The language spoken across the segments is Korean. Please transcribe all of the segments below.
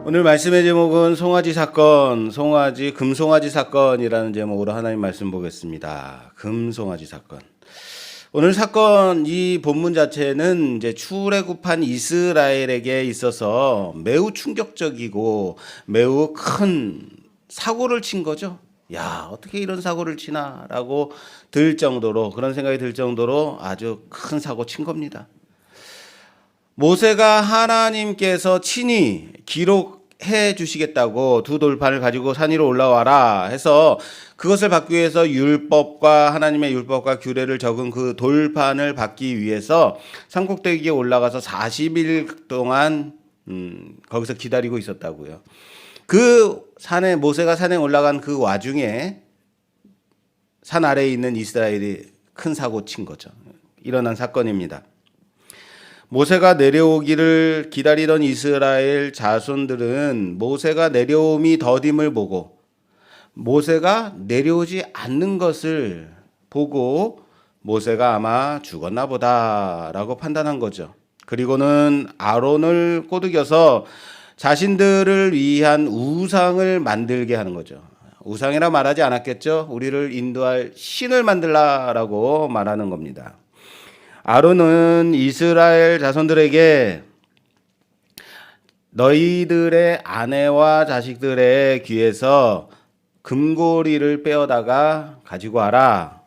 오늘 말씀의 제목은 송아지 사건, 금송아지 사건이라는 제목으로 하나님 말씀 보겠습니다. 금송아지 사건. 오늘 사건 이 본문 자체는 이제 출애굽한 이스라엘에게 있어서 매우 충격적이고 매우 큰 사고를 친 거죠. 야, 어떻게 이런 사고를 치나라고 들 정도로, 그런 생각이 들 정도로 아주 큰 사고 친 겁니다. 모세가 하나님께서 친히 기록해 주시겠다고 두 돌판을 가지고 산 위로 올라와라 해서 그것을 받기 위해서 하나님의 율법과 규례를 적은 그 돌판을 받기 위해서 산꼭대기에 올라가서 40일 동안 거기서 기다리고 있었다고요. 모세가 산에 올라간 그 와중에 산 아래에 있는 이스라엘이 큰 사고 친 거죠. 일어난 사건입니다. 모세가 내려오기를 기다리던 이스라엘 자손들은 모세가 내려옴이 더딤을 보고 모세가 내려오지 않는 것을 보고 모세가 아마 죽었나 보다라고 판단한 거죠. 그리고는 아론을 꼬드겨서 자신들을 위한 우상을 만들게 하는 거죠. 우상이라 말하지 않았겠죠. 우리를 인도할 신을 만들라라고 말하는 겁니다. 아론은 이스라엘 자손들에게 너희들의 아내와 자식들의 귀에서 금고리를 빼어다가 가지고 와라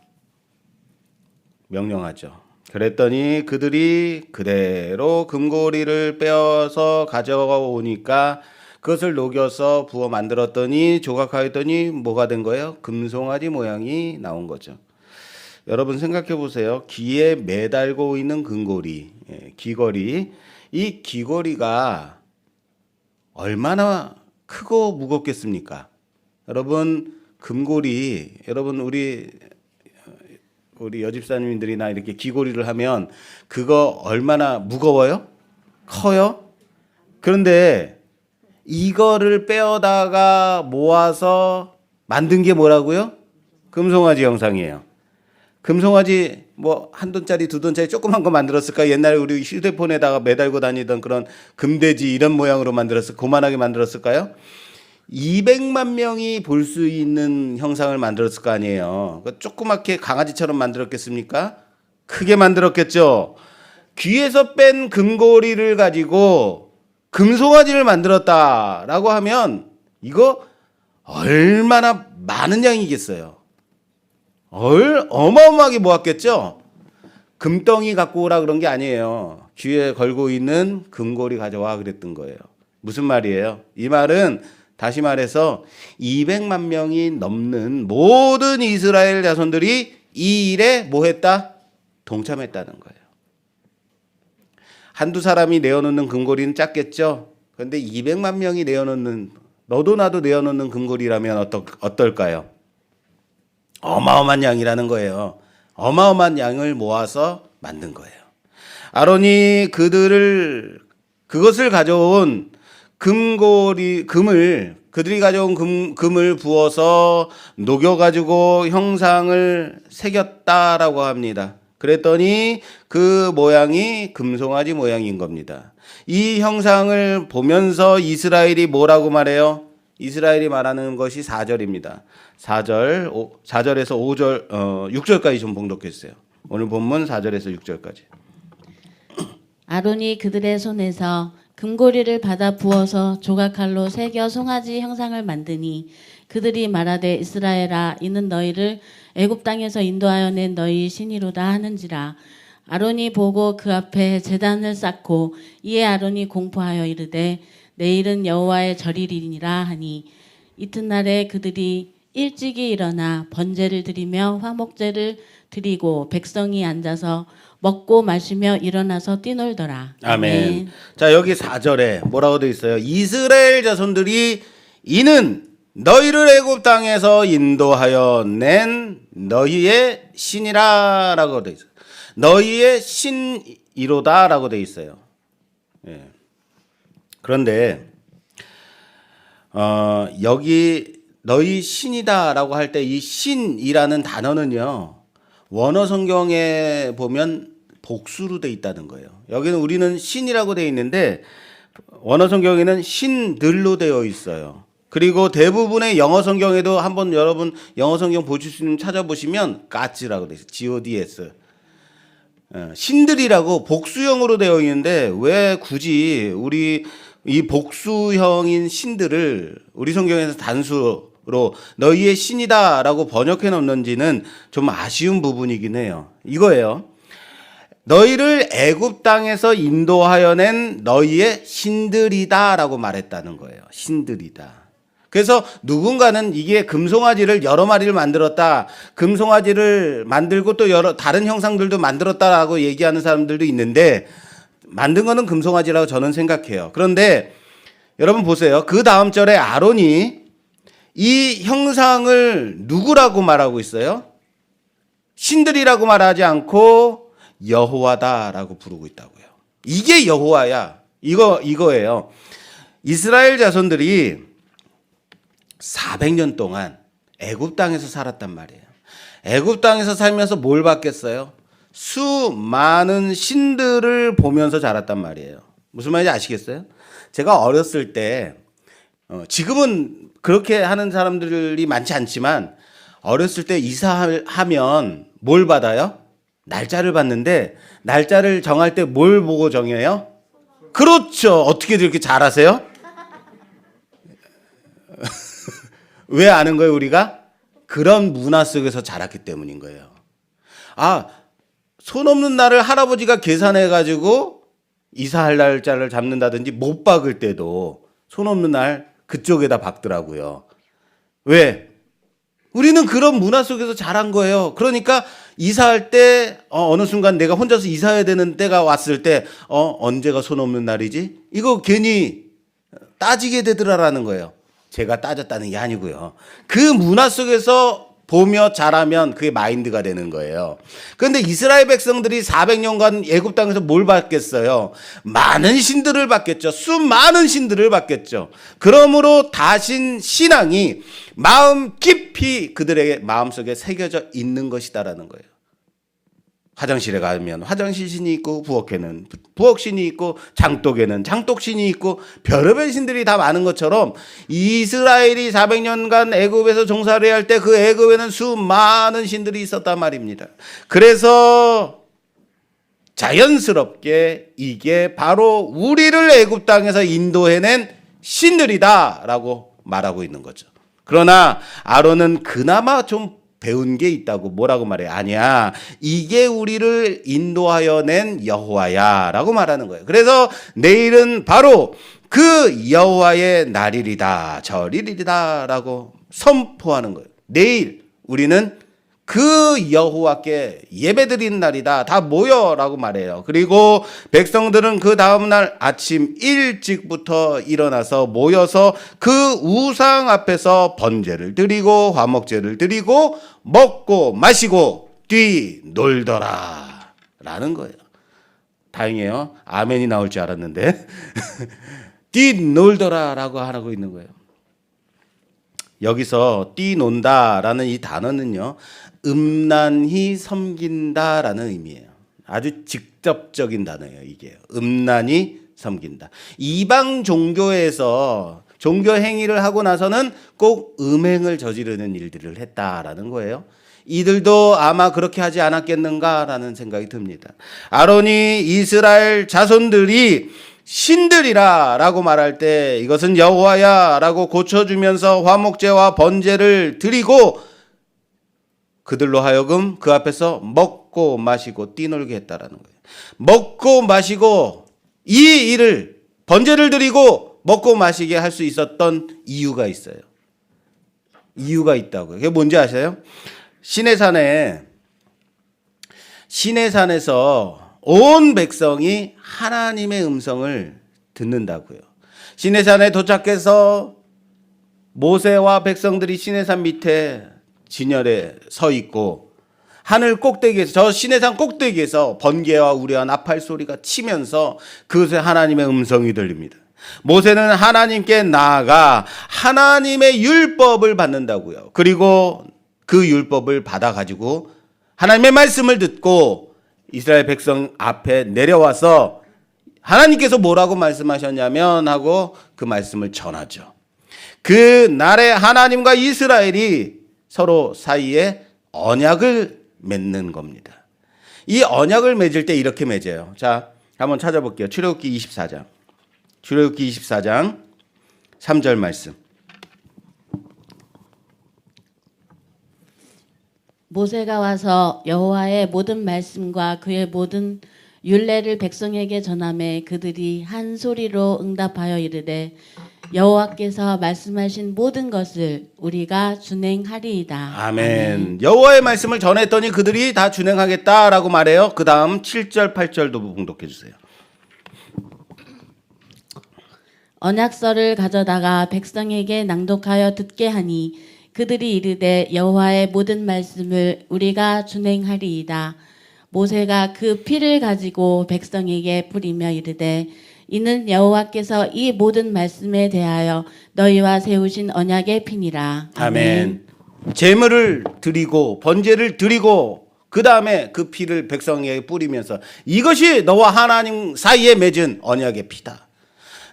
명령하죠. 그랬더니 그들이 그대로 금고리를 빼어서 가져오니까 그것을 녹여서 부어 만들었더니 조각하였더니 뭐가 된 거예요? 금송아지 모양이 나온 거죠. 여러분 생각해 보세요. 귀에 매달고 있는 금고리, 귀걸이. 이 귀걸이가 얼마나 크고 무겁겠습니까? 여러분 금고리, 여러분 우리 여집사님들이나 이렇게 귀걸이를 하면 그거 얼마나 무거워요? 커요? 그런데 이거를 빼어다가 모아서 만든 게 뭐라고요? 금송아지 형상이에요. 금송아지 뭐 한 돈짜리 두 돈짜리 조그만 거 만들었을까? 옛날에 우리 휴대폰에다가 매달고 다니던 그런 금돼지 이런 모양으로 고만하게 만들었을까요? 200만 명이 볼 수 있는 형상을 만들었을 거 아니에요. 조그맣게 강아지처럼 만들었겠습니까? 크게 만들었겠죠. 귀에서 뺀 금고리를 가지고 금송아지를 만들었다라고 하면 이거 얼마나 많은 양이겠어요. 어마어마하게 모았겠죠. 금덩이 갖고 오라 그런 게 아니에요. 귀에 걸고 있는 금고리 가져와 그랬던 거예요. 무슨 말이에요? 이 말은 다시 말해서 200만 명이 넘는 모든 이스라엘 자손들이 이 일에 뭐 했다? 동참했다는 거예요. 한두 사람이 내어놓는 금고리는 작겠죠. 그런데 200만 명이 내어놓는, 너도 나도 내어놓는 금고리라면 어떨까요? 어마어마한 양이라는 거예요. 어마어마한 양을 모아서 만든 거예요. 아론이 그것을 가져온 그들이 가져온 금을 부어서 녹여가지고 형상을 새겼다라고 합니다. 그랬더니 그 모양이 금송아지 모양인 겁니다. 이 형상을 보면서 이스라엘이 뭐라고 말해요? 이스라엘이 말하는 것이 4절입니다. 4절에서 5절, 6절까지 좀 봉독했어요. 오늘 본문 4절에서 6절까지. 아론이 그들의 손에서 금고리를 받아 부어서 조각칼로 새겨 송아지 형상을 만드니 그들이 말하되 이스라엘아 이는 너희를 애굽 땅에서 인도하여 낸 너희 신이로다 하는지라. 아론이 보고 그 앞에 제단을 쌓고 이에 아론이 공포하여 이르되 내일은 여호와의 절일이니라 하니 이튿날에 그들이 일찍이 일어나 번제를 드리며 화목제를 드리고 백성이 앉아서 먹고 마시며 일어나서 뛰놀더라. 아멘. 자, 여기 4절에 뭐라고 되어 있어요? 이스라엘 자손들이 이는 너희를 애굽 땅에서 인도하여 낸 너희의 신이라라고 되어 있어요. 너희의 신이로다라고 되어 있어요. 예. 그런데 여기 너희 신이다라고 할 때 이 신이라는 단어는요. 원어 성경에 보면 복수로 돼 있다는 거예요. 여기는 우리는 신이라고 돼 있는데 원어 성경에는 신들로 되어 있어요. 그리고 대부분의 영어 성경에도 한번 여러분 영어 성경 보실 수 있는 찾아보시면 Gods라고 되어 있어요. Gods. 신들이라고 복수형으로 되어 있는데 왜 굳이 우리 이 복수형인 신들을 우리 성경에서 단수로 너희의 신이다라고 번역해 놓는지는 좀 아쉬운 부분이긴 해요. 이거예요. 너희를 애굽 땅에서 인도하여 낸 너희의 신들이다라고 말했다는 거예요. 신들이다. 그래서 누군가는 이게 금송아지를 여러 마리를 만들었다. 금송아지를 만들고 또 여러 다른 형상들도 만들었다라고 얘기하는 사람들도 있는데 만든 거는 금송아지라고 저는 생각해요. 그런데 여러분 보세요. 그 다음 절에 아론이 이 형상을 누구라고 말하고 있어요? 신들이라고 말하지 않고 여호와다라고 부르고 있다고요. 이게 여호와야. 이거예요. 이스라엘 자손들이 400년 동안 애굽 땅에서 살았단 말이에요. 애굽 땅에서 살면서 뭘 봤겠어요? 수많은 신들을 보면서 자랐단 말이에요. 무슨 말인지 아시겠어요? 제가 어렸을 때 지금은 그렇게 하는 사람들이 많지 않지만 어렸을 때 이사하면 뭘 받아요? 날짜를 받는데 날짜를 정할 때 뭘 보고 정해요? 그렇죠. 어떻게 이렇게 잘하세요? 왜 아는 거예요, 우리가? 그런 문화 속에서 자랐기 때문인 거예요. 아, 손 없는 날을 할아버지가 계산해가지고 이사할 날짜를 잡는다든지 못 박을 때도 손 없는 날 그쪽에다 박더라고요. 왜? 우리는 그런 문화 속에서 자란 거예요. 그러니까 이사할 때 어느 순간 내가 혼자서 이사해야 되는 때가 왔을 때 언제가 손 없는 날이지? 이거 괜히 따지게 되더라라는 거예요. 제가 따졌다는 게 아니고요. 그 문화 속에서 보며 자라면 그게 마인드가 되는 거예요. 그런데 이스라엘 백성들이 400년간 애굽 땅에서 뭘 받겠어요? 많은 신들을 받겠죠. 수많은 신들을 받겠죠. 그러므로 다신 신앙이 마음 깊이 그들에게 마음속에 새겨져 있는 것이다라는 거예요. 화장실에 가면 화장실 신이 있고 부엌에는 부엌신이 있고 장독에는 장독신이 있고 별의별 신들이 다 많은 것처럼 이스라엘이 400년간 애굽에서 종살이 할 때 그 애굽에는 수많은 신들이 있었단 말입니다. 그래서 자연스럽게 이게 바로 우리를 애굽 땅에서 인도해낸 신들이다라고 말하고 있는 거죠. 그러나 아론은 그나마 좀 배운 게 있다고 뭐라고 말해? 아니야. 이게 우리를 인도하여 낸 여호와야라고 말하는 거예요. 그래서 내일은 바로 그 여호와의 날이리다, 절이리다라고 선포하는 거예요. 내일 우리는 그 여호와께 예배드리는 날이다. 다 모여라고 말해요. 그리고 백성들은 그 다음날 아침 일찍부터 일어나서 모여서 그 우상 앞에서 번제를 드리고 화목제를 드리고 먹고 마시고 뛰놀더라 라는 거예요. 다행이에요. 아멘이 나올 줄 알았는데 뛰놀더라 라고 하고 있는 거예요. 여기서 뛰논다라는 이 단어는요, 음란히 섬긴다라는 의미예요. 아주 직접적인 단어예요, 이게. 음란히 섬긴다. 이방 종교에서 종교 행위를 하고 나서는 꼭 음행을 저지르는 일들을 했다라는 거예요. 이들도 아마 그렇게 하지 않았겠는가라는 생각이 듭니다. 아론이 이스라엘 자손들이 신들이라 라고 말할 때 이것은 여호와야 라고 고쳐주면서 화목제와 번제를 드리고 그들로 하여금 그 앞에서 먹고 마시고 뛰놀게 했다라는 거예요. 먹고 마시고 이 일을 번제를 드리고 먹고 마시게 할 수 있었던 이유가 있어요. 이유가 있다고요. 그게 뭔지 아세요? 시내산에서 온 백성이 하나님의 음성을 듣는다고요. 시내산에 도착해서 모세와 백성들이 시내산 밑에 진열에 서 있고 하늘 꼭대기에서 저 시내산 꼭대기에서 번개와 우레와 나팔 소리가 치면서 그것에 하나님의 음성이 들립니다. 모세는 하나님께 나아가 하나님의 율법을 받는다고요. 그리고 그 율법을 받아가지고 하나님의 말씀을 듣고 이스라엘 백성 앞에 내려와서 하나님께서 뭐라고 말씀하셨냐면 하고 그 말씀을 전하죠. 그 날에 하나님과 이스라엘이 서로 사이에 언약을 맺는 겁니다. 이 언약을 맺을 때 이렇게 맺어요. 자, 한번 찾아볼게요. 출애굽기 24장. 출애굽기 24장 3절 말씀. 모세가 와서 여호와의 모든 말씀과 그의 모든 율례를 백성에게 전하매 그들이 한 소리로 응답하여 이르되 여호와께서 말씀하신 모든 것을 우리가 준행하리이다. 아멘. 여호와의 말씀을 전했더니 그들이 다 준행하겠다라고 말해요. 그 다음 7절 8절도 봉독해 주세요. 언약서를 가져다가 백성에게 낭독하여 듣게 하니 그들이 이르되 여호와의 모든 말씀을 우리가 준행하리이다. 모세가 그 피를 가지고 백성에게 뿌리며 이르되 이는 여호와께서 이 모든 말씀에 대하여 너희와 세우신 언약의 피니라. 아멘. 제물을 드리고 번제를 드리고 그 다음에 그 피를 백성에게 뿌리면서 이것이 너와 하나님 사이에 맺은 언약의 피다.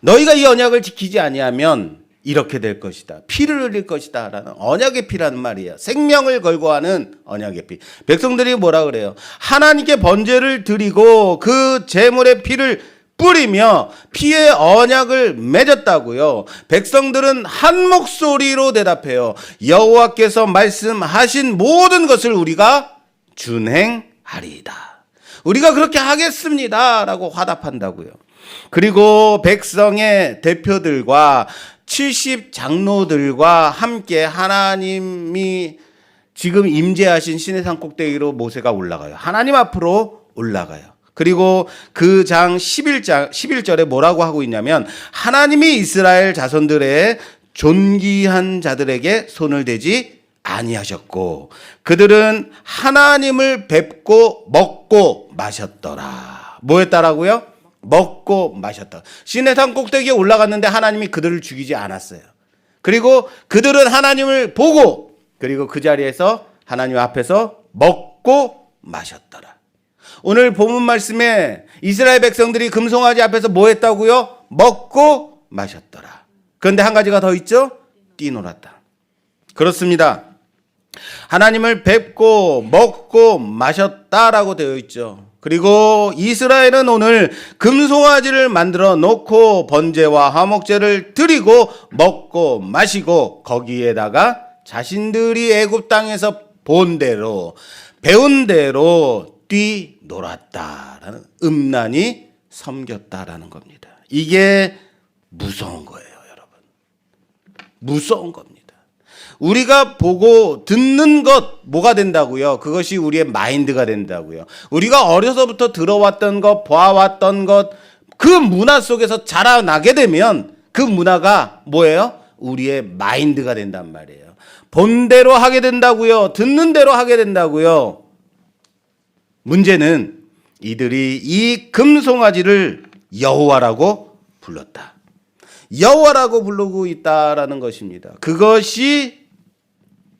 너희가 이 언약을 지키지 아니하면 이렇게 될 것이다. 피를 흘릴 것이다. 라는 언약의 피라는 말이에요. 생명을 걸고 하는 언약의 피. 백성들이 뭐라 그래요? 하나님께 번제를 드리고 그 제물의 피를 뿌리며 피의 언약을 맺었다고요. 백성들은 한 목소리로 대답해요. 여호와께서 말씀하신 모든 것을 우리가 준행하리이다. 우리가 그렇게 하겠습니다. 라고 화답한다고요. 그리고 백성의 대표들과 70 장로들과 함께 하나님이 지금 임재하신 시내산 꼭대기로 모세가 올라가요. 하나님 앞으로 올라가요. 그리고 그 장 11절에 뭐라고 하고 있냐면 하나님이 이스라엘 자손들의 존귀한 자들에게 손을 대지 아니하셨고 그들은 하나님을 뵙고 먹고 마셨더라. 뭐 했다라고요? 먹고 마셨다. 시내산 꼭대기에 올라갔는데 하나님이 그들을 죽이지 않았어요. 그리고 그들은 하나님을 보고 그리고 그 자리에서 하나님 앞에서 먹고 마셨더라. 오늘 본문 말씀에 이스라엘 백성들이 금송아지 앞에서 뭐 했다고요? 먹고 마셨더라. 그런데 한 가지가 더 있죠? 뛰놀았다. 그렇습니다. 하나님을 뵙고 먹고 마셨다라고 되어 있죠. 그리고 이스라엘은 오늘 금송아지를 만들어 놓고 번제와 화목제를 드리고 먹고 마시고 거기에다가 자신들이 애굽 땅에서 본 대로 배운 대로 뛰놀았다라는 음란히 섬겼다라는 겁니다. 이게 무서운 거예요, 여러분. 무서운 겁니다. 우리가 보고 듣는 것 뭐가 된다고요? 그것이 우리의 마인드가 된다고요. 우리가 어려서부터 들어왔던 것, 봐왔던 것, 그 문화 속에서 자라나게 되면 그 문화가 뭐예요? 우리의 마인드가 된단 말이에요. 본 대로 하게 된다고요. 듣는 대로 하게 된다고요. 문제는 이들이 이 금송아지를 여호와라고 불렀다. 여호와라고 부르고 있다라는 것입니다. 그것이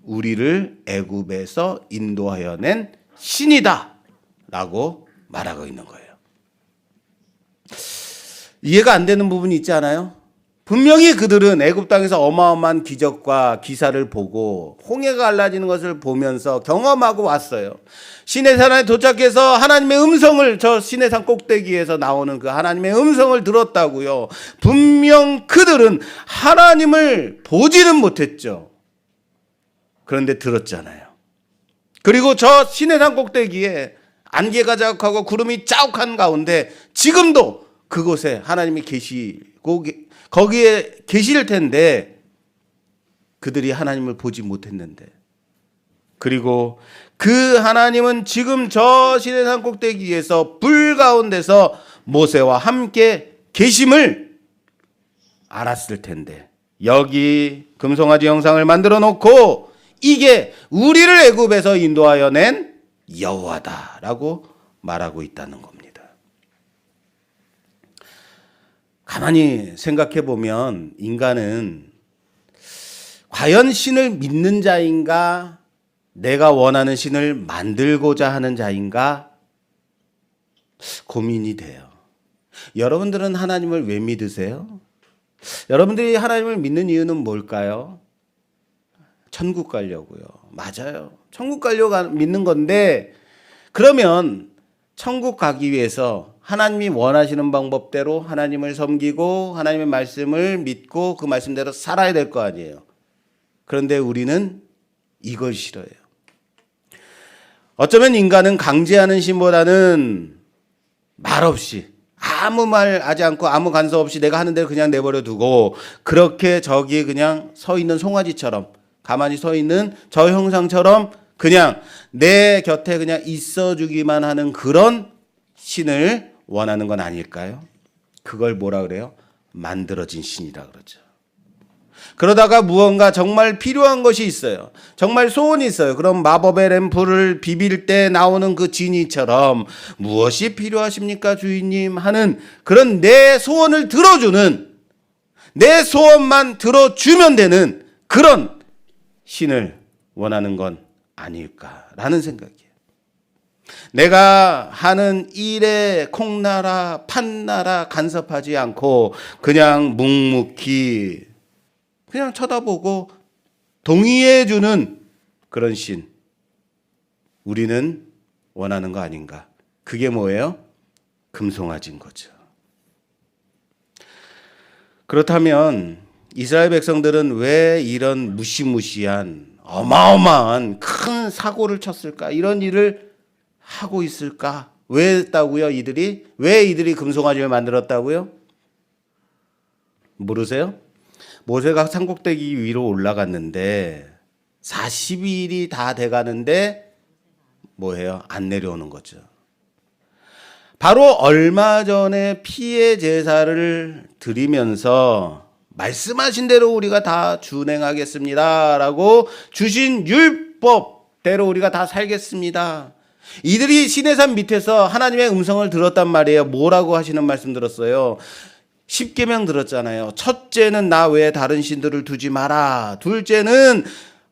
우리를 애굽에서 인도하여 낸 신이다라고 말하고 있는 거예요. 이해가 안 되는 부분이 있지 않아요? 분명히 그들은 애굽 땅에서 어마어마한 기적과 기사를 보고 홍해가 갈라지는 것을 보면서 경험하고 왔어요. 시내산에 도착해서 하나님의 음성을 저 시내산 꼭대기에서 나오는 그 하나님의 음성을 들었다고요. 분명 그들은 하나님을 보지는 못했죠. 그런데 들었잖아요. 그리고 저 시내산 꼭대기에 안개가 자욱하고 구름이 자욱한 가운데 지금도 그곳에 하나님이 계시고 거기에 계실 텐데 그들이 하나님을 보지 못했는데 그리고 그 하나님은 지금 저 시내산 꼭대기에서 불 가운데서 모세와 함께 계심을 알았을 텐데 여기 금송아지 형상을 만들어 놓고 이게 우리를 애굽에서 인도하여 낸 여호와다라고 말하고 있다는 겁니다. 가만히 생각해 보면 인간은 과연 신을 믿는 자인가 내가 원하는 신을 만들고자 하는 자인가 고민이 돼요. 여러분들은 하나님을 왜 믿으세요? 여러분들이 하나님을 믿는 이유는 뭘까요? 천국 가려고요. 맞아요. 천국 가려고 믿는 건데, 그러면 천국 가기 위해서 하나님이 원하시는 방법대로 하나님을 섬기고 하나님의 말씀을 믿고 그 말씀대로 살아야 될 거 아니에요. 그런데 우리는 이걸 싫어해요. 어쩌면 인간은 강제하는 신보다는 말없이 아무 말 하지 않고 아무 간섭 없이 내가 하는 대로 그냥 내버려 두고, 그렇게 저기 그냥 서 있는 송아지처럼 가만히 서 있는 저 형상처럼 그냥 내 곁에 그냥 있어주기만 하는 그런 신을 원하는 건 아닐까요? 그걸 뭐라 그래요? 만들어진 신이라 그러죠. 그러다가 무언가 정말 필요한 것이 있어요. 정말 소원이 있어요. 그럼 마법의 램프를 비빌 때 나오는 그 지니처럼 무엇이 필요하십니까 주인님 하는 그런 내 소원을 들어주는, 내 소원만 들어주면 되는 그런 신을 원하는 건 아닐까라는 생각이에요. 내가 하는 일에 콩나라 판나라 간섭하지 않고 그냥 묵묵히 그냥 쳐다보고 동의해주는 그런 신, 우리는 원하는 거 아닌가. 그게 뭐예요? 금송아지인 거죠. 그렇다면 이스라엘 백성들은 왜 이런 무시무시한 어마어마한 큰 사고를 쳤을까? 이런 일을 하고 있을까? 왜 했다고요? 왜 이들이 금송아지를 만들었다고요? 모르세요? 모세가 산꼭대기 위로 올라갔는데 40일이 다 돼가는데 뭐해요? 안 내려오는 거죠. 바로 얼마 전에 피해 제사를 드리면서 말씀하신 대로 우리가 다 준행하겠습니다라고 주신 율법대로 우리가 다 살겠습니다. 이들이 시내산 밑에서 하나님의 음성을 들었단 말이에요. 뭐라고 하시는 말씀 들었어요? 10계명 들었잖아요. 첫째는 나 외에 다른 신들을 두지 마라. 둘째는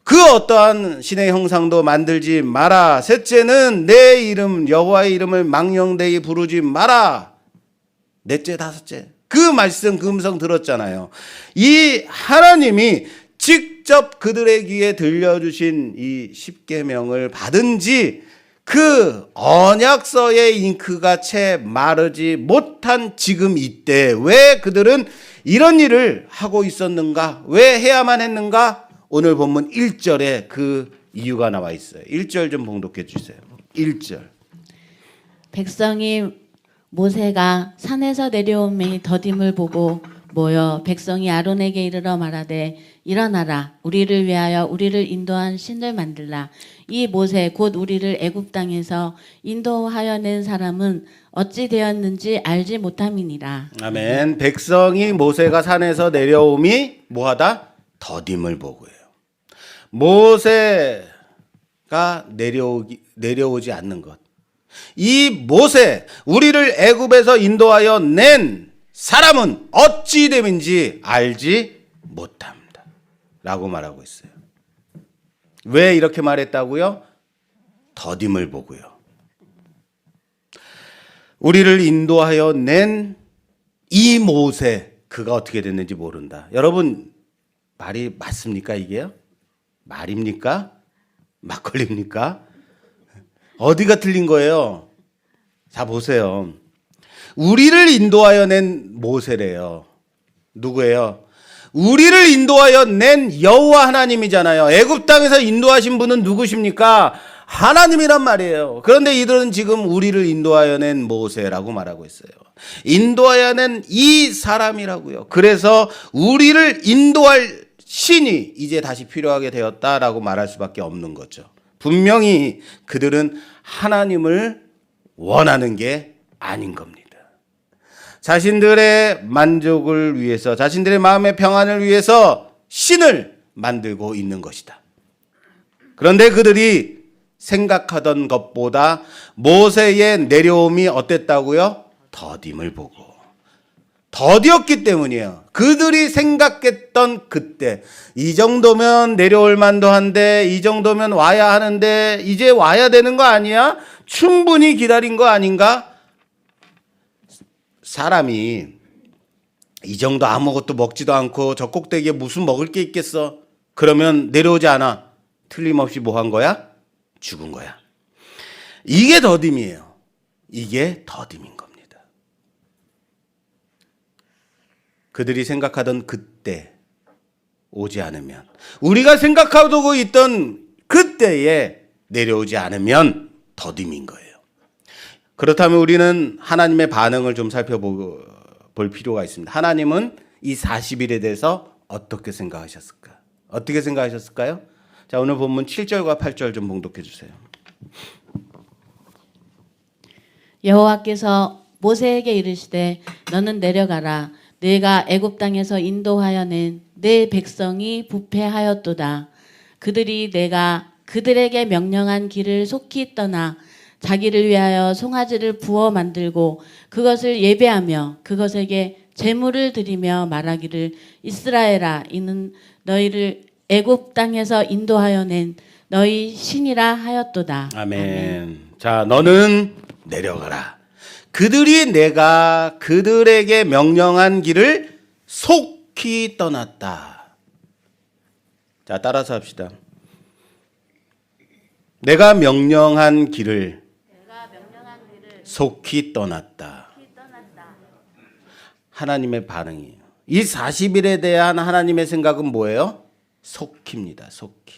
그 어떠한 신의 형상도 만들지 마라. 셋째는 내 이름 여호와의 이름을 망령되이 부르지 마라. 넷째 다섯째 그 말씀 그 음성 들었잖아요. 이 하나님이 직접 그들의 귀에 들려주신 이 10계명을 받은 지 그 언약서의 잉크가 채 마르지 못한 지금 이때 왜 그들은 이런 일을 하고 있었는가? 왜 해야만 했는가? 오늘 본문 1절에 그 이유가 나와 있어요. 1절 좀 봉독해 주세요. 1절. 백성이 모세가 산에서 내려오매 더딤을 보고 모여 백성이 아론에게 이르러 말하되 일어나라 우리를 위하여 우리를 인도한 신을 만들라. 이 모세 곧 우리를 애굽 땅에서 인도하여 낸 사람은 어찌 되었는지 알지 못함이니라. 아멘. 백성이 모세가 산에서 내려옴이 뭐하다? 더딤을 보고요. 모세가 내려오지 않는 것. 이 모세 우리를 애굽에서 인도하여 낸 사람은 어찌 됨인지 알지 못합니다. 라고 말하고 있어요. 왜 이렇게 말했다고요? 더딤을 보고요. 우리를 인도하여 낸 이 모세, 그가 어떻게 됐는지 모른다. 여러분, 말이 맞습니까 이게요? 말입니까? 막걸리입니까? 어디가 틀린 거예요? 자 보세요. 우리를 인도하여 낸 모세래요. 누구예요? 우리를 인도하여 낸 여호와 하나님이잖아요. 애굽 땅에서 인도하신 분은 누구십니까? 하나님이란 말이에요. 그런데 이들은 지금 우리를 인도하여 낸 모세라고 말하고 있어요. 인도하여 낸 이 사람이라고요. 그래서 우리를 인도할 신이 이제 다시 필요하게 되었다라고 말할 수밖에 없는 거죠. 분명히 그들은 하나님을 원하는 게 아닌 겁니다. 자신들의 만족을 위해서, 자신들의 마음의 평안을 위해서 신을 만들고 있는 것이다. 그런데 그들이 생각하던 것보다 모세의 내려옴이 어땠다고요? 더딤을 보고. 더디었기 때문이에요. 그들이 생각했던 그때 이 정도면 내려올 만도 한데, 이 정도면 와야 하는데 이제 와야 되는 거 아니야? 충분히 기다린 거 아닌가? 사람이 이 정도 아무것도 먹지도 않고 저 꼭대기에 무슨 먹을 게 있겠어? 그러면 내려오지 않아. 틀림없이 뭐 한 거야? 죽은 거야. 이게 더딤이에요. 이게 더딤인 겁니다. 그들이 생각하던 그때 오지 않으면, 우리가 생각하고 있던 그때에 내려오지 않으면 더딤인 거예요. 그렇다면 우리는 하나님의 반응을 좀 살펴볼 필요가 있습니다. 하나님은 이 40일에 대해서 어떻게 생각하셨을까? 어떻게 생각하셨을까요? 자, 오늘 본문 7절과 8절 좀 봉독해 주세요. 여호와께서 모세에게 이르시되 너는 내려가라. 내가 애굽 땅에서 인도하여 낸 내 백성이 부패하였도다. 그들이 내가 그들에게 명령한 길을 속히 떠나 자기를 위하여 송아지를 부어 만들고 그것을 예배하며 그것에게 제물을 드리며 말하기를 이스라엘아 이는 너희를 애굽 땅에서 인도하여 낸 너희 신이라 하였도다. 아멘. 자, 너는 내려가라. 그들이 내가 그들에게 명령한 길을 속히 떠났다. 자, 따라서 합시다. 내가 명령한 길을 속히 떠났다. 하나님의 반응이에요. 이 40일에 대한 하나님의 생각은 뭐예요? 속히입니다. 속히.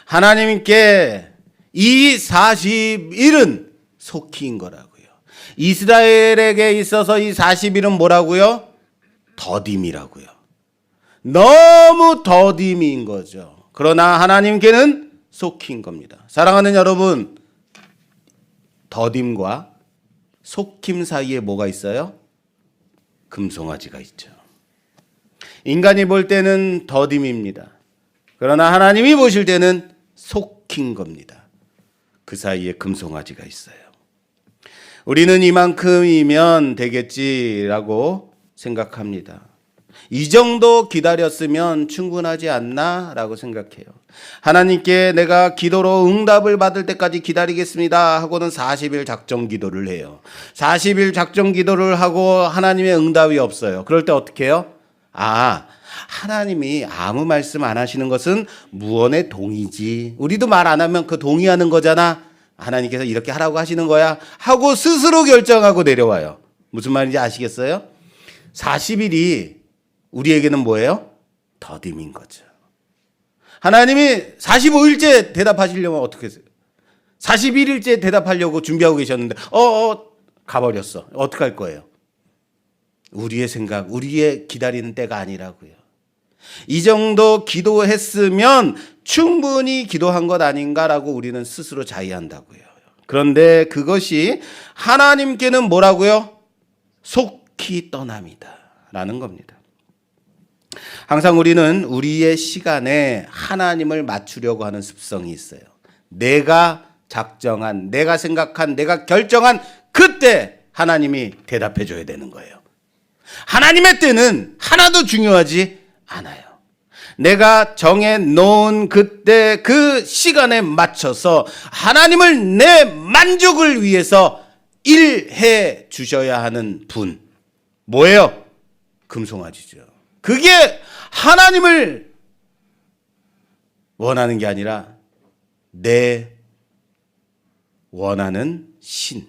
하나님께 이 40일은 속히인 거라고요. 이스라엘에게 있어서 이 40일은 뭐라고요? 더딤이라고요. 너무 더딤인 거죠. 그러나 하나님께는 속히인 겁니다. 사랑하는 여러분, 더딤과 속힘 사이에 뭐가 있어요? 금송아지가 있죠. 인간이 볼 때는 더딤입니다. 그러나 하나님이 보실 때는 속힌 겁니다. 그 사이에 금송아지가 있어요. 우리는 이만큼이면 되겠지라고 생각합니다. 이 정도 기다렸으면 충분하지 않나? 라고 생각해요. 하나님께 내가 기도로 응답을 받을 때까지 기다리겠습니다 하고는 40일 작정 기도를 해요. 40일 작정 기도를 하고 하나님의 응답이 없어요. 그럴 때 어떻게 해요? 하나님이 아무 말씀 안 하시는 것은 무언의 동의지. 우리도 말 안 하면 그 동의하는 거잖아. 하나님께서 이렇게 하라고 하시는 거야 하고 스스로 결정하고 내려와요. 무슨 말인지 아시겠어요? 40일이 우리에게는 뭐예요? 더딤인 거죠. 하나님이 45일째 대답하시려면 어떻게 했어요? 41일째 대답하려고 준비하고 계셨는데 가버렸어. 어떻게 할 거예요? 우리의 생각, 우리의 기다리는 때가 아니라고요. 이 정도 기도했으면 충분히 기도한 것 아닌가라고 우리는 스스로 자의한다고요. 그런데 그것이 하나님께는 뭐라고요? 속히 떠납니다 라는 겁니다. 항상 우리는 우리의 시간에 하나님을 맞추려고 하는 습성이 있어요. 내가 작정한, 내가 생각한, 내가 결정한 그때 하나님이 대답해 줘야 되는 거예요. 하나님의 때는 하나도 중요하지 않아요. 내가 정해놓은 그때 그 시간에 맞춰서 하나님을 내 만족을 위해서 일해 주셔야 하는 분. 뭐예요? 금송아지죠. 그게 하나님을 원하는 게 아니라 내 원하는 신.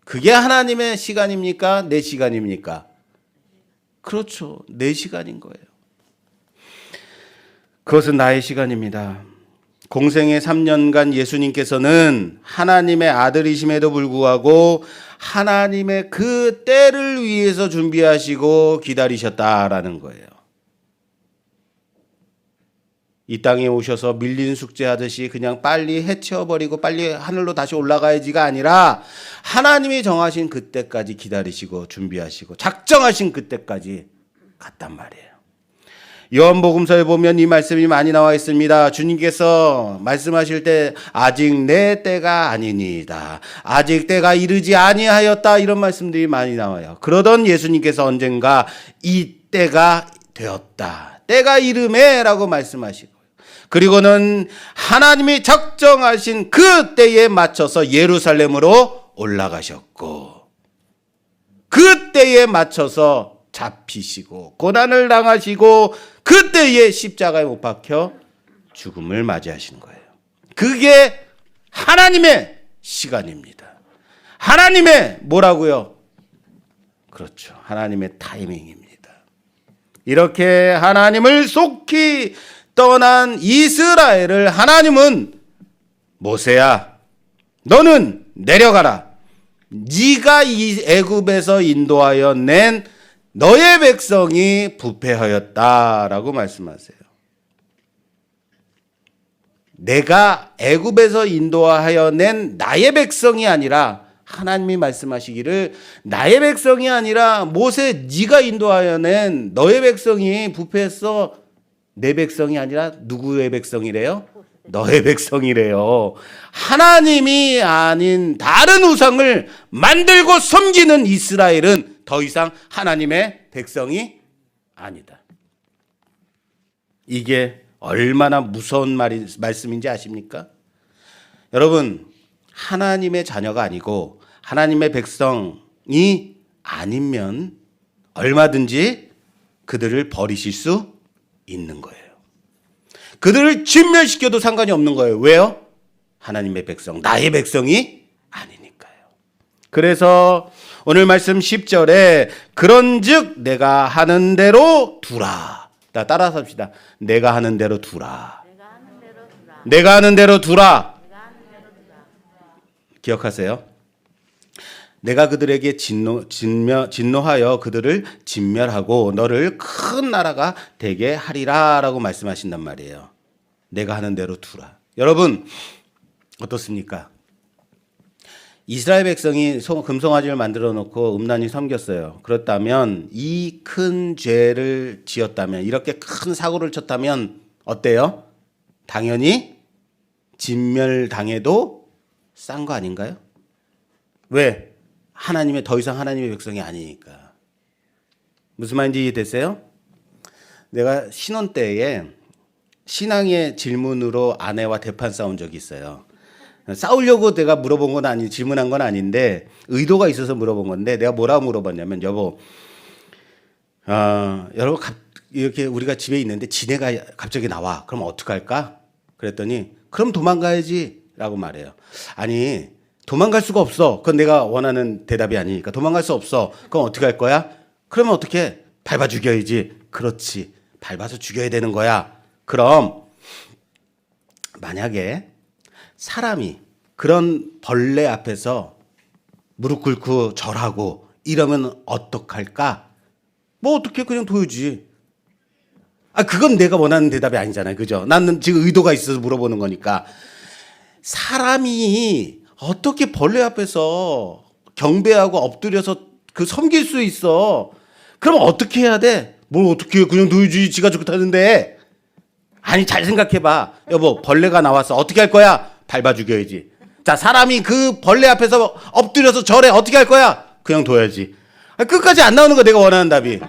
그게 하나님의 시간입니까? 내 시간입니까? 그렇죠. 내 시간인 거예요. 그것은 나의 시간입니다. 공생의 3년간 예수님께서는 하나님의 아들이심에도 불구하고 하나님의 그 때를 위해서 준비하시고 기다리셨다라는 거예요. 이 땅에 오셔서 밀린 숙제하듯이 그냥 빨리 해치워버리고 빨리 하늘로 다시 올라가야지가 아니라 하나님이 정하신 그때까지 기다리시고 준비하시고 작정하신 그때까지 갔단 말이에요. 요한복음서에 보면 이 말씀이 많이 나와 있습니다. 주님께서 말씀하실 때 아직 내 때가 아니니이다. 아직 때가 이르지 아니하였다. 이런 말씀들이 많이 나와요. 그러던 예수님께서 언젠가 이 때가 되었다. 때가 이름에 라고 말씀하시고 그리고는 하나님이 작정하신 그 때에 맞춰서 예루살렘으로 올라가셨고 그때에 맞춰서 잡히시고 고난을 당하시고 그때에 십자가에 못 박혀 죽음을 맞이하시는 거예요. 그게 하나님의 시간입니다. 하나님의 뭐라고요? 그렇죠. 하나님의 타이밍입니다. 이렇게 하나님을 속히 떠난 이스라엘을 하나님은 모세야, 너는 내려가라. 네가 이 애굽에서 인도하여 낸 너의 백성이 부패하였다라고 말씀하세요. 내가 애굽에서 인도하여 낸 나의 백성이 아니라 하나님이 말씀하시기를 나의 백성이 아니라 모세 네가 인도하여 낸 너의 백성이 부패했어. 내 백성이 아니라 누구의 백성이래요? 너의 백성이래요. 하나님이 아닌 다른 우상을 만들고 섬기는 이스라엘은 더 이상 하나님의 백성이 아니다. 이게 얼마나 무서운 말씀인지 아십니까? 여러분, 하나님의 자녀가 아니고 하나님의 백성이 아니면 얼마든지 그들을 버리실 수 있는 거예요. 그들을 진멸시켜도 상관이 없는 거예요. 왜요? 하나님의 백성, 나의 백성이 아니니까요. 그래서 오늘 말씀 10절에 그런즉 내가 하는 대로 두라. 따라서 합시다. 내가 하는 대로 두라. 내가 하는 대로 두라. 기억하세요. 내가 그들에게 진노하여 그들을 진멸하고 너를 큰 나라가 되게 하리라 라고 말씀하신단 말이에요. 내가 하는 대로 두라. 여러분 어떻습니까? 이스라엘 백성이 금송아지를 만들어 놓고 음란히 섬겼어요. 그렇다면 이 큰 죄를 지었다면, 이렇게 큰 사고를 쳤다면 어때요? 당연히 진멸당해도 싼 거 아닌가요? 왜? 더 이상 하나님의 백성이 아니니까. 무슨 말인지 이해되세요? 내가 신혼 때에 신앙의 질문으로 아내와 대판 싸운 적이 있어요. 싸우려고 내가 물어본 건 아니, 질문한 건 아닌데 의도가 있어서 물어본 건데, 내가 뭐라고 물어봤냐면, 여보, 여러분 이렇게 우리가 집에 있는데 지네가 갑자기 나와. 그럼 어떡할까? 그랬더니 그럼 도망가야지라고 말해요. 아니, 도망갈 수가 없어. 그건 내가 원하는 대답이 아니니까. 도망갈 수 없어. 그럼 어떻게 할 거야? 그러면 어떻게? 밟아 죽여야지. 그렇지. 밟아서 죽여야 되는 거야. 그럼 만약에 사람이 그런 벌레 앞에서 무릎 꿇고 절하고 이러면 어떡할까? 뭐 어떻게 그냥 둬야지. 그건 내가 원하는 대답이 아니잖아요. 그죠? 나는 지금 의도가 있어서 물어보는 거니까. 사람이 어떻게 벌레 앞에서 경배하고 엎드려서 섬길 수 있어? 그럼 어떻게 해야 돼? 뭘 어떻게 해? 그냥 둬야지. 지가 좋다는데. 아니, 잘 생각해봐. 여보, 벌레가 나왔어. 어떻게 할 거야? 밟아 죽여야지. 자, 사람이 그 벌레 앞에서 엎드려서 절해. 어떻게 할 거야? 그냥 둬야지. 끝까지 안 나오는 거 내가 원하는 답이.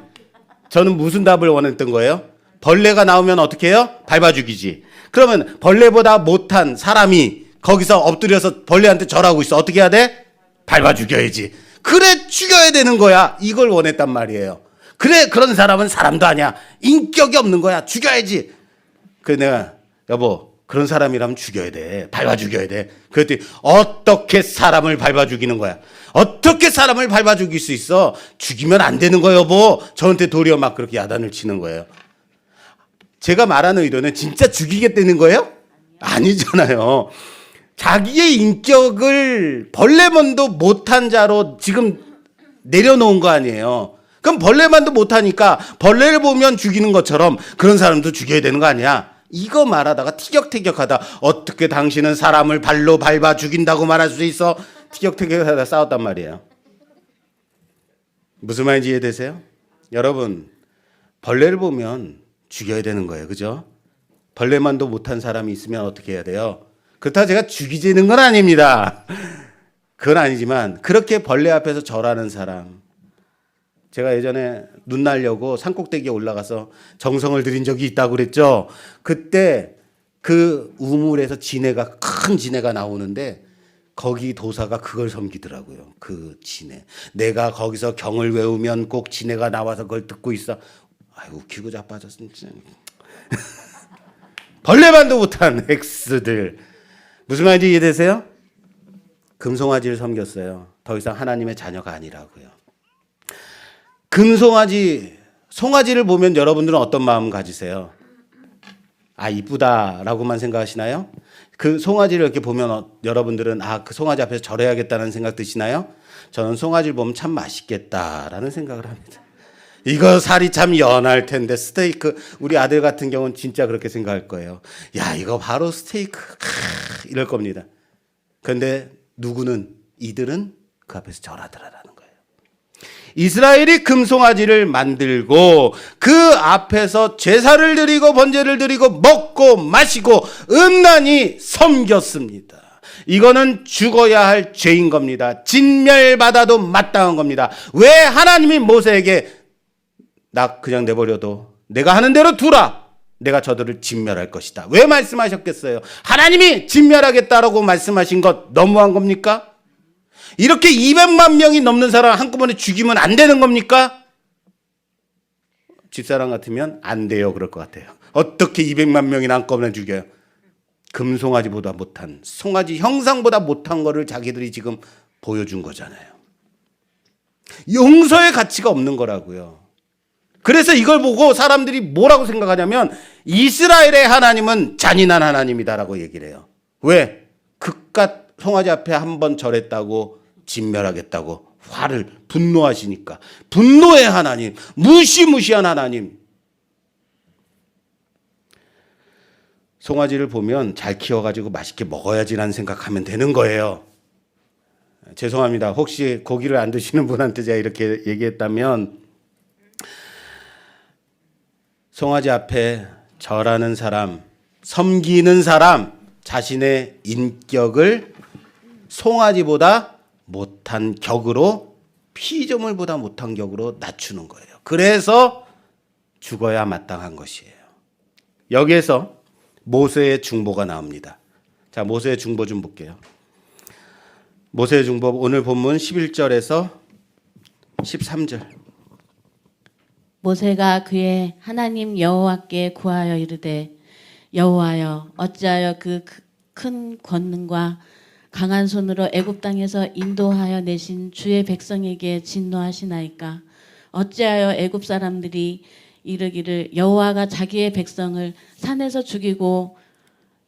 저는 무슨 답을 원했던 거예요? 벌레가 나오면 어떻게 해요? 밟아 죽이지. 그러면 벌레보다 못한 사람이 거기서 엎드려서 벌레한테 절하고 있어. 어떻게 해야 돼? 밟아 죽여야지. 그래, 죽여야 되는 거야. 이걸 원했단 말이에요. 그래, 그런 사람은 사람도 아니야. 인격이 없는 거야. 죽여야지. 그래서 내가, 여보, 그런 사람이라면 죽여야 돼. 밟아 죽여야 돼. 그랬더니 어떻게 사람을 밟아 죽이는 거야? 어떻게 사람을 밟아 죽일 수 있어? 죽이면 안 되는 거예요, 여보. 저한테 도리어 막 그렇게 야단을 치는 거예요. 제가 말하는 의도는 진짜 죽이겠다는 거예요? 아니잖아요. 자기의 인격을 벌레만도 못한 자로 지금 내려놓은 거 아니에요. 그럼 벌레만도 못하니까 벌레를 보면 죽이는 것처럼 그런 사람도 죽여야 되는 거 아니야? 이거 말하다가 티격태격하다. 어떻게 당신은 사람을 발로 밟아 죽인다고 말할 수 있어? 티격태격하다 싸웠단 말이에요. 무슨 말인지 이해되세요? 여러분, 벌레를 보면 죽여야 되는 거예요. 그죠? 벌레만도 못한 사람이 있으면 어떻게 해야 돼요? 그렇다고 제가 죽이지는 건 아닙니다. 그건 아니지만 그렇게 벌레 앞에서 절하는 사람, 제가 예전에 눈 날려고 산꼭대기에 올라가서 정성을 들인 적이 있다고 그랬죠. 그때 그 우물에서 큰 지네가 나오는데 거기 도사가 그걸 섬기더라고요. 그 진해. 내가 거기서 경을 외우면 꼭 진해가 나와서 그걸 듣고 있어. 아이고 웃기고 자빠졌어 진짜. 벌레만도 못한 엑스들. 무슨 말인지 이해되세요? 금송아지를 섬겼어요. 더 이상 하나님의 자녀가 아니라고요. 금송아지, 송아지를 보면 여러분들은 어떤 마음 가지세요? 아 이쁘다라고만 생각하시나요? 그 송아지를 이렇게 보면 여러분들은 아 그 송아지 앞에서 절해야겠다는 생각 드시나요? 저는 송아지를 보면 참 맛있겠다라는 생각을 합니다. 이거 살이 참 연할 텐데 스테이크, 우리 아들 같은 경우는 진짜 그렇게 생각할 거예요. 야 이거 바로 스테이크 이럴 겁니다. 그런데 누구는 이들은 그 앞에서 절하더라라는 거예요. 이스라엘이 금송아지를 만들고 그 앞에서 제사를 드리고 번제를 드리고 먹고 마시고 음란히 섬겼습니다. 이거는 죽어야 할 죄인 겁니다. 진멸받아도 마땅한 겁니다. 왜 하나님이 모세에게 나 그냥 내버려도 내가 하는 대로 두라. 내가 저들을 진멸할 것이다. 왜 말씀하셨겠어요? 하나님이 진멸하겠다라고 말씀하신 것 너무한 겁니까? 이렇게 200만 명이 넘는 사람 한꺼번에 죽이면 안 되는 겁니까? 집사람 같으면 안 돼요. 그럴 것 같아요. 어떻게 200만 명이나 한꺼번에 죽여요? 금송아지보다 못한, 송아지 형상보다 못한 거를 자기들이 지금 보여준 거잖아요. 용서의 가치가 없는 거라고요. 그래서 이걸 보고 사람들이 뭐라고 생각하냐면 이스라엘의 하나님은 잔인한 하나님이다라고 얘기를 해요. 왜? 그깟 송아지 앞에 한번 절했다고 진멸하겠다고 화를 분노하시니까. 분노의 하나님, 무시무시한 하나님. 송아지를 보면 잘 키워가지고 맛있게 먹어야지라는 생각하면 되는 거예요. 죄송합니다. 혹시 고기를 안 드시는 분한테 제가 이렇게 얘기했다면 송아지 앞에 절하는 사람, 섬기는 사람, 자신의 인격을 송아지보다 못한 격으로, 피조물보다 못한 격으로 낮추는 거예요. 그래서 죽어야 마땅한 것이에요. 여기에서 모세의 중보가 나옵니다. 자, 모세의 중보 좀 볼게요. 모세의 중보 오늘 본문 11절에서 13절. 모세가 그의 하나님 여호와께 구하여 이르되 여호와여 어찌하여 그 큰 권능과 강한 손으로 애굽 땅에서 인도하여 내신 주의 백성에게 진노하시나이까. 어찌하여 애굽 사람들이 이르기를 여호와가 자기의 백성을 산에서 죽이고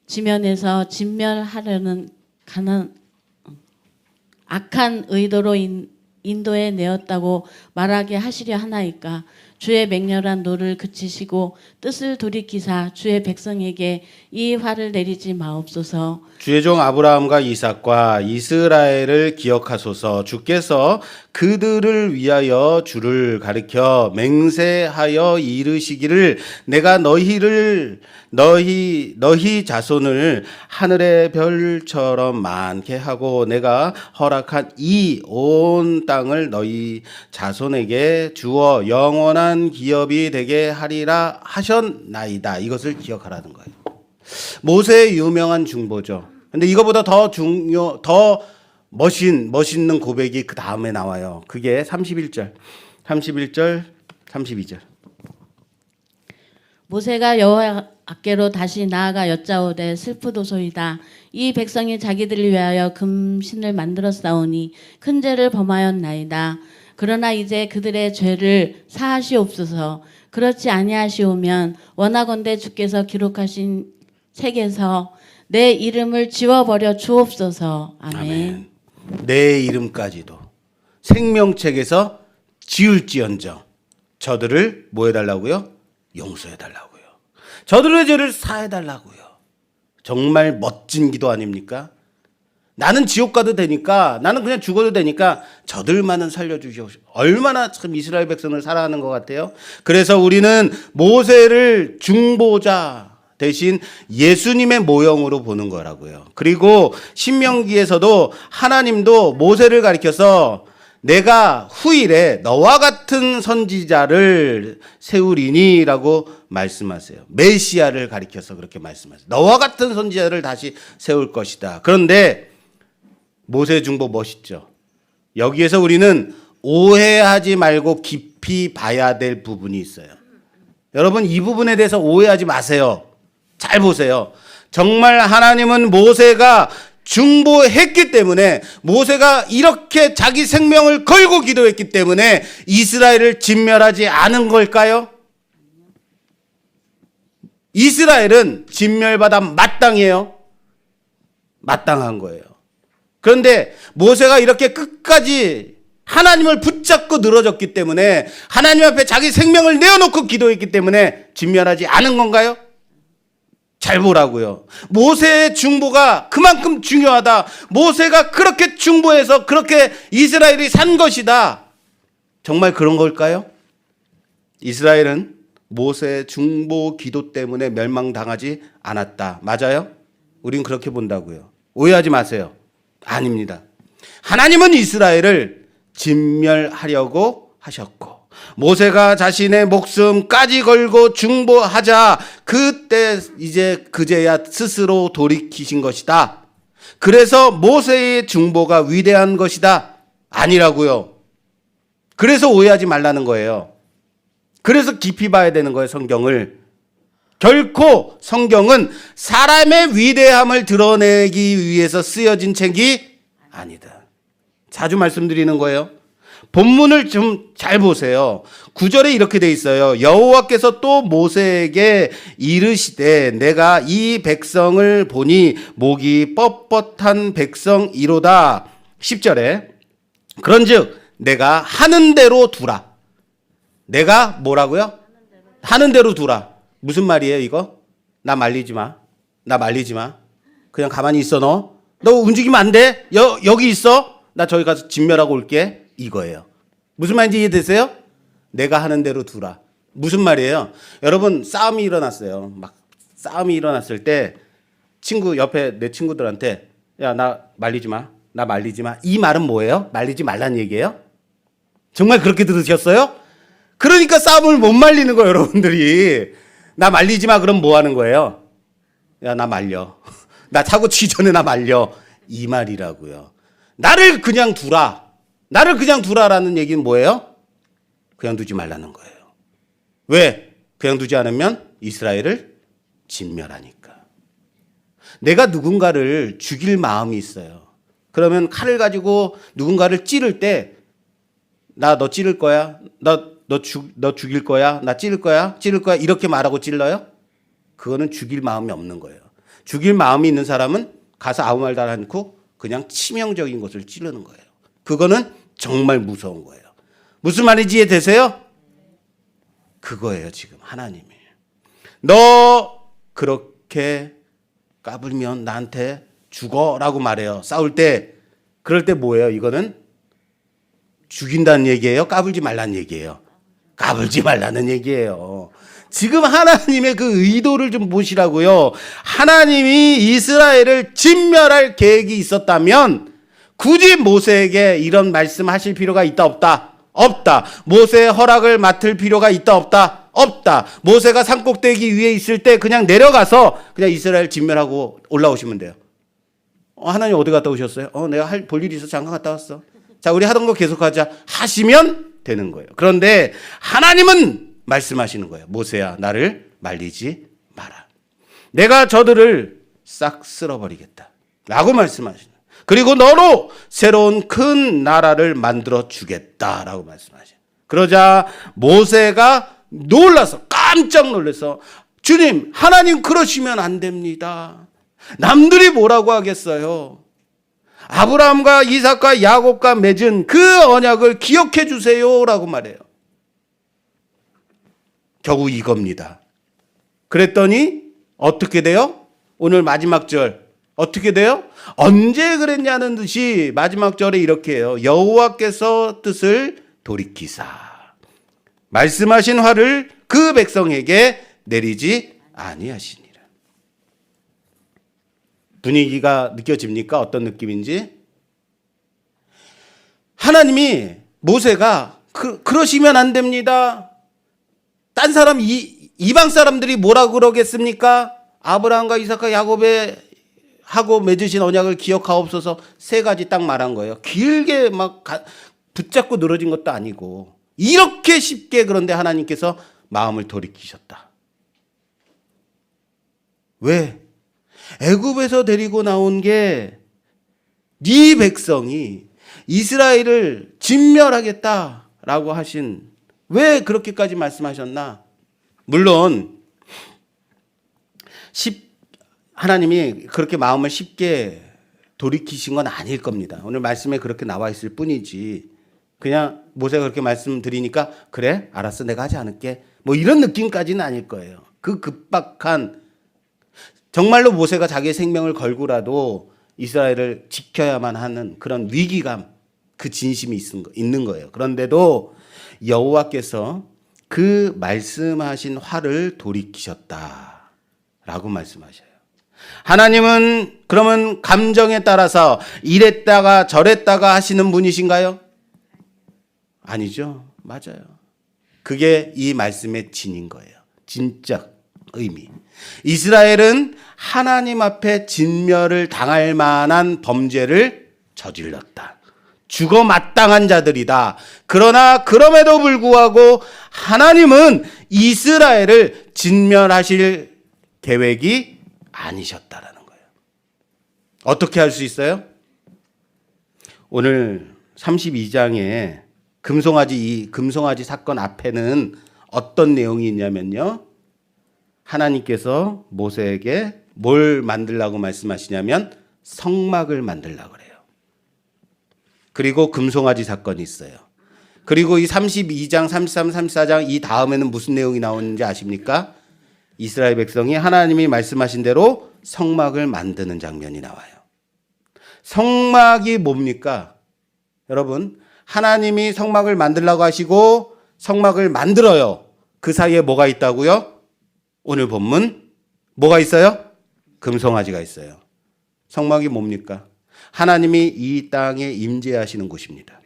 지면에서 진멸하려는 악한 의도로 인도해 내었다고 말하게 하시려 하나이까. 주의 맹렬한 노를 그치시고 뜻을 돌이키사 주의 백성에게 이 화를 내리지 마옵소서. 주의 종 아브라함과 이삭과 이스라엘을 기억하소서. 주께서 그들을 위하여 주를 가리켜 맹세하여 이르시기를 내가 너희 자손을 하늘의 별처럼 많게 하고 내가 허락한 이 온 땅을 너희 자손에게 주어 영원한 기업이 되게 하리라 하셨나이다. 이것을 기억하라는 거예요. 모세의 유명한 중보죠. 근데 이거보다 더 멋있는 고백이 그 다음에 나와요. 그게 31절, 32절. 모세가 여호와께로 다시 나아가 여짜오되 슬프도소이다. 이 백성이 자기들을 위하여 금신을 만들었사오니 큰 죄를 범하였나이다. 그러나 이제 그들의 죄를 사하시옵소서. 그렇지 아니하시오면 원하건대 주께서 기록하신 책에서 내 이름을 지워버려 주옵소서. 아멘. 내 이름까지도 생명책에서 지울지언정 저들을 뭐 해달라고요? 용서해달라고요. 저들의 죄를 사해달라고요. 정말 멋진 기도 아닙니까? 나는 지옥 가도 되니까, 나는 그냥 죽어도 되니까 저들만은 살려주시옵소서. 얼마나 참 이스라엘 백성을 사랑하는 것 같아요. 그래서 우리는 모세를 중보자 대신 예수님의 모형으로 보는 거라고요. 그리고 신명기에서도 하나님도 모세를 가리켜서 내가 후일에 너와 같은 선지자를 세우리니라고 말씀하세요. 메시아를 가리켜서 그렇게 말씀하세요. 너와 같은 선지자를 다시 세울 것이다. 그런데 모세 중보 멋있죠. 여기에서 우리는 오해하지 말고 깊이 봐야 될 부분이 있어요. 여러분, 이 부분에 대해서 오해하지 마세요. 잘 보세요. 정말 하나님은 모세가 중보했기 때문에, 모세가 이렇게 자기 생명을 걸고 기도했기 때문에 이스라엘을 진멸하지 않은 걸까요? 이스라엘은 진멸받아 마땅해요. 마땅한 거예요. 그런데 모세가 이렇게 끝까지 하나님을 붙잡고 늘어졌기 때문에, 하나님 앞에 자기 생명을 내어놓고 기도했기 때문에 진멸하지 않은 건가요? 잘 보라고요. 모세의 중보가 그만큼 중요하다. 모세가 그렇게 중보해서 그렇게 이스라엘이 산 것이다. 정말 그런 걸까요? 이스라엘은 모세의 중보 기도 때문에 멸망당하지 않았다. 맞아요? 우린 그렇게 본다고요. 오해하지 마세요. 아닙니다. 하나님은 이스라엘을 진멸하려고 하셨고, 모세가 자신의 목숨까지 걸고 중보하자 그때 이제 그제야 스스로 돌이키신 것이다. 그래서 모세의 중보가 위대한 것이다. 아니라고요. 그래서 오해하지 말라는 거예요. 그래서 깊이 봐야 되는 거예요, 성경을. 결코 성경은 사람의 위대함을 드러내기 위해서 쓰여진 책이 아니다. 자주 말씀드리는 거예요. 본문을 좀 잘 보세요. 9절에 이렇게 돼 있어요. 여호와께서 또 모세에게 이르시되 내가 이 백성을 보니 목이 뻣뻣한 백성이로다. 10절에 그런즉 내가 하는 대로 두라. 내가 뭐라고요? 하는 대로 두라. 무슨 말이에요 이거? 나 말리지 마. 나 말리지 마. 그냥 가만히 있어 너. 너 움직이면 안 돼. 여기 있어. 나 저기 가서 진멸하고 올게. 이거예요. 무슨 말인지 이해되세요? 내가 하는 대로 두라. 무슨 말이에요? 여러분, 싸움이 일어났어요. 막 싸움이 일어났을 때 친구 옆에 내 친구들한테 야, 나 말리지 마. 나 말리지 마. 이 말은 뭐예요? 말리지 말라는 얘기예요? 정말 그렇게 들으셨어요? 그러니까 싸움을 못 말리는 거예요, 여러분들이. 나 말리지 마. 그럼 뭐 하는 거예요? 야, 나 말려. 나 사고 치기 전에 나 말려. 이 말이라고요. 나를 그냥 두라. 나를 그냥 두라라는 얘기는 뭐예요? 그냥 두지 말라는 거예요. 왜? 그냥 두지 않으면 이스라엘을 진멸하니까. 내가 누군가를 죽일 마음이 있어요. 그러면 칼을 가지고 누군가를 찌를 때 나 너 찌를 거야? 너 죽일 거야? 나 찌를 거야? 이렇게 말하고 찔러요? 그거는 죽일 마음이 없는 거예요. 죽일 마음이 있는 사람은 가서 아무 말도 안 않고 그냥 치명적인 것을 찌르는 거예요. 그거는 정말 무서운 거예요. 무슨 말인지 이해되세요? 그거예요, 지금 하나님이. 너 그렇게 까불면 나한테 죽어라고 말해요. 싸울 때. 그럴 때 뭐예요? 이거는 죽인다는 얘기예요? 까불지 말라는 얘기예요? 까불지 말라는 얘기예요. 지금 하나님의 그 의도를 좀 보시라고요. 하나님이 이스라엘을 진멸할 계획이 있었다면 굳이 모세에게 이런 말씀하실 필요가 있다 없다? 없다. 모세의 허락을 맡을 필요가 있다 없다? 없다. 모세가 산꼭대기 위에 있을 때 그냥 내려가서 그냥 이스라엘 진멸하고 올라오시면 돼요. 하나님 어디 갔다 오셨어요? 내가 볼 일이 있어서 잠깐 갔다 왔어. 자, 우리 하던 거 계속하자 하시면 되는 거예요. 그런데 하나님은 말씀하시는 거예요. 모세야, 나를 말리지 마라. 내가 저들을 싹 쓸어버리겠다 라고 말씀하시는 거예요. 그리고 너로 새로운 큰 나라를 만들어 주겠다라고 말씀하셔요. 그러자 모세가 놀라서 깜짝 놀라서 주님, 하나님 그러시면 안 됩니다. 남들이 뭐라고 하겠어요? 아브라함과 이삭과 야곱과 맺은 그 언약을 기억해 주세요라고 말해요. 겨우 이겁니다. 그랬더니 어떻게 돼요? 오늘 마지막 절 어떻게 돼요? 언제 그랬냐는 듯이 마지막 절에 이렇게 해요. 여호와께서 뜻을 돌이키사 말씀하신 화를 그 백성에게 내리지 아니하시니라. 분위기가 느껴집니까? 어떤 느낌인지? 하나님이 모세가 그러시면 안 됩니다. 딴 사람 이방 사람들이 뭐라 그러겠습니까? 아브라함과 이삭과 야곱의 하고 맺으신 언약을 기억하옵소서 3가지 딱 말한 거예요. 길게 막 붙잡고 늘어진 것도 아니고 이렇게 쉽게 그런데 하나님께서 마음을 돌이키셨다. 왜? 애굽에서 데리고 나온 게 네 백성이 이스라엘을 진멸하겠다라고 하신 왜 그렇게까지 말씀하셨나? 물론 하나님이 그렇게 마음을 쉽게 돌이키신 건 아닐 겁니다. 오늘 말씀에 그렇게 나와 있을 뿐이지 그냥 모세가 그렇게 말씀드리니까 그래 알았어 내가 하지 않을게 뭐 이런 느낌까지는 아닐 거예요. 그 급박한 정말로 모세가 자기의 생명을 걸고라도 이스라엘을 지켜야만 하는 그런 위기감 그 진심이 있는 거예요. 그런데도 여호와께서 그 말씀하신 화를 돌이키셨다라고 말씀하셔요. 하나님은 그러면 감정에 따라서 이랬다가 저랬다가 하시는 분이신가요? 아니죠. 맞아요. 그게 이 말씀의 진인 거예요. 진짜 의미. 이스라엘은 하나님 앞에 진멸을 당할 만한 범죄를 저질렀다. 죽어 마땅한 자들이다. 그러나 그럼에도 불구하고 하나님은 이스라엘을 진멸하실 계획이 아니셨다라는 거예요. 어떻게 할 수 있어요? 오늘 32장에 금송아지 사건 앞에는 어떤 내용이 있냐면요. 하나님께서 모세에게 뭘 만들라고 말씀하시냐면 성막을 만들라고 그래요. 그리고 금송아지 사건이 있어요. 그리고 이 32장, 33, 34장 이 다음에는 무슨 내용이 나오는지 아십니까? 이스라엘 백성이 하나님이 말씀하신 대로 성막을 만드는 장면이 나와요. 성막이 뭡니까? 여러분, 하나님이 성막을 만들라고 하시고 성막을 만들어요. 그 사이에 뭐가 있다고요? 오늘 본문 뭐가 있어요? 금송아지가 있어요. 성막이 뭡니까? 하나님이 이 땅에 임재하시는 곳입니다.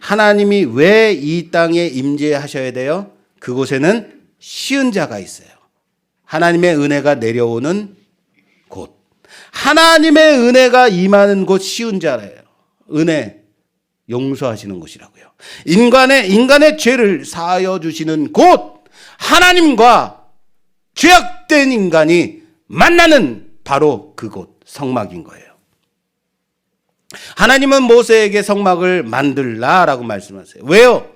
하나님이 왜 이 땅에 임재하셔야 돼요? 그곳에는 쉬운 자가 있어요. 하나님의 은혜가 내려오는 곳. 하나님의 은혜가 임하는 곳 쉬운 자예요. 은혜 용서하시는 곳이라고요. 인간의 죄를 사하여 주시는 곳. 하나님과 죄악된 인간이 만나는 바로 그곳 성막인 거예요. 하나님은 모세에게 성막을 만들라라고 말씀하세요. 왜요?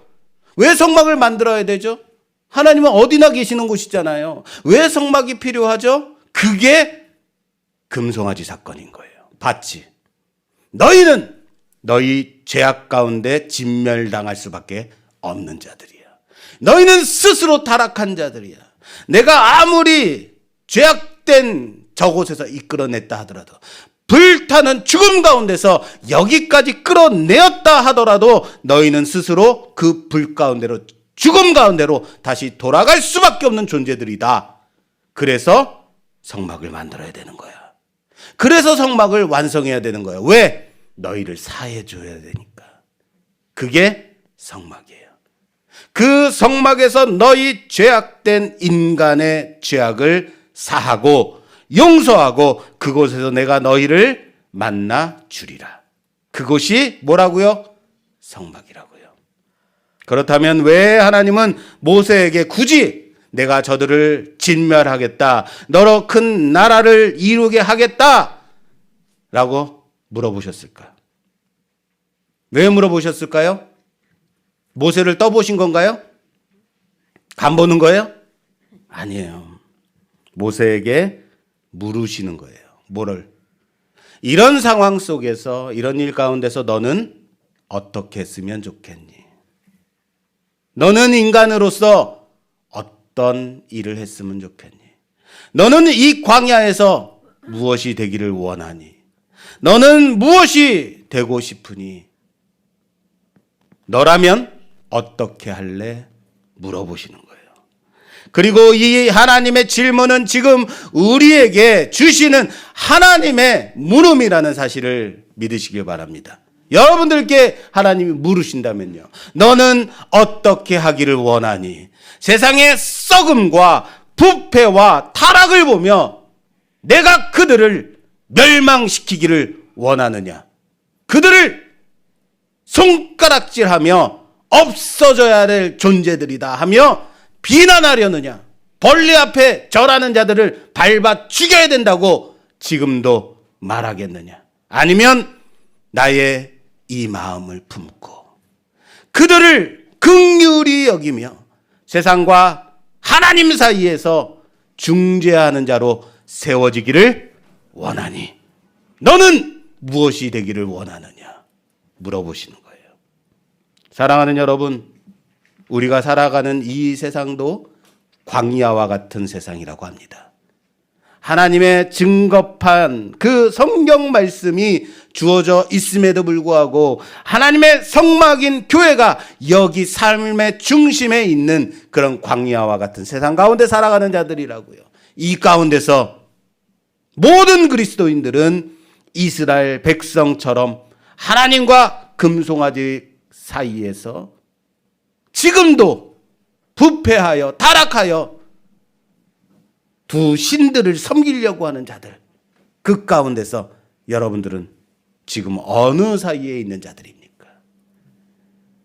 왜 성막을 만들어야 되죠? 하나님은 어디나 계시는 곳이잖아요. 왜 성막이 필요하죠? 그게 금송아지 사건인 거예요. 봤지? 너희는 너희 죄악 가운데 진멸당할 수밖에 없는 자들이야. 너희는 스스로 타락한 자들이야. 내가 아무리 죄악된 저곳에서 이끌어냈다 하더라도 불타는 죽음 가운데서 여기까지 끌어내었다 하더라도 너희는 스스로 그 불 가운데로 죽음 가운데로 다시 돌아갈 수밖에 없는 존재들이다. 그래서 성막을 만들어야 되는 거야. 그래서 성막을 완성해야 되는 거야. 왜? 너희를 사해 줘야 되니까. 그게 성막이에요. 그 성막에서 너희 죄악된 인간의 죄악을 사하고 용서하고 그곳에서 내가 너희를 만나 주리라. 그곳이 뭐라고요? 성막이라고요. 그렇다면 왜 하나님은 모세에게 굳이 내가 저들을 진멸하겠다, 너로 큰 나라를 이루게 하겠다 라고 물어보셨을까? 왜 물어보셨을까요? 모세를 떠보신 건가요? 간 보는 거예요? 아니에요. 모세에게 물으시는 거예요. 뭐를? 이런 상황 속에서 이런 일 가운데서 너는 어떻게 했으면 좋겠니? 너는 인간으로서 어떤 일을 했으면 좋겠니? 너는 이 광야에서 무엇이 되기를 원하니? 너는 무엇이 되고 싶으니? 너라면 어떻게 할래? 물어보시는 거예요. 그리고 이 하나님의 질문은 지금 우리에게 주시는 하나님의 물음이라는 사실을 믿으시길 바랍니다. 여러분들께 하나님이 물으신다면요. 너는 어떻게 하기를 원하니? 세상의 썩음과 부패와 타락을 보며 내가 그들을 멸망시키기를 원하느냐? 그들을 손가락질하며 없어져야 될 존재들이다 하며 비난하려느냐? 벌레 앞에 절하는 자들을 밟아 죽여야 된다고 지금도 말하겠느냐? 아니면 나의 이 마음을 품고 그들을 긍휼히 여기며 세상과 하나님 사이에서 중재하는 자로 세워지기를 원하니 너는 무엇이 되기를 원하느냐? 물어보시는 거예요. 사랑하는 여러분, 우리가 살아가는 이 세상도 광야와 같은 세상이라고 합니다. 하나님의 증거판 그 성경 말씀이 주어져 있음에도 불구하고 하나님의 성막인 교회가 여기 삶의 중심에 있는 그런 광야와 같은 세상 가운데 살아가는 자들이라고요. 이 가운데서 모든 그리스도인들은 이스라엘 백성처럼 하나님과 금송아지 사이에서 지금도 부패하여 타락하여 두 신들을 섬기려고 하는 자들, 그 가운데서 여러분들은 지금 어느 사이에 있는 자들입니까?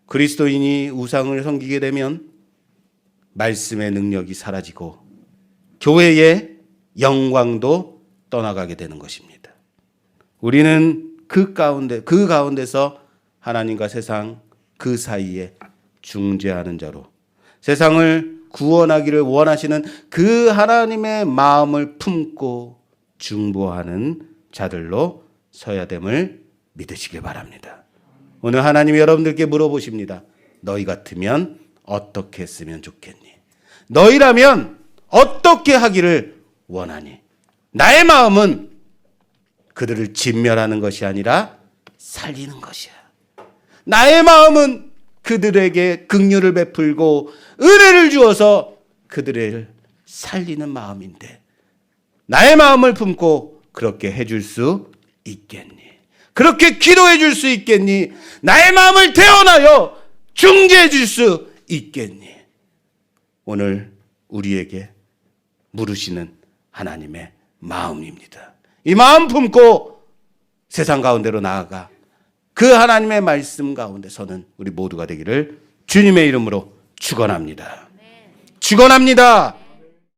그리스도인이 우상을 섬기게 되면 말씀의 능력이 사라지고 교회의 영광도 떠나가게 되는 것입니다. 우리는 그 가운데서 하나님과 세상 그 사이에 중재하는 자로 세상을 구원하기를 원하시는 그 하나님의 마음을 품고 중보하는 자들로 서야 됨을 믿으시길 바랍니다. 오늘 하나님이 여러분들께 물어보십니다. 너희 같으면 어떻게 했으면 좋겠니? 너희라면 어떻게 하기를 원하니? 나의 마음은 그들을 진멸하는 것이 아니라 살리는 것이야. 나의 마음은 그들에게 긍휼을 베풀고 은혜를 주어서 그들을 살리는 마음인데 나의 마음을 품고 그렇게 해줄 수 있겠니? 그렇게 기도해 줄 수 있겠니? 나의 마음을 태어나여 중재해 줄 수 있겠니? 오늘 우리에게 물으시는 하나님의 마음입니다. 이 마음 품고 세상 가운데로 나아가 그 하나님의 말씀 가운데서는 우리 모두가 되기를 주님의 이름으로 축원합니다. 축원합니다.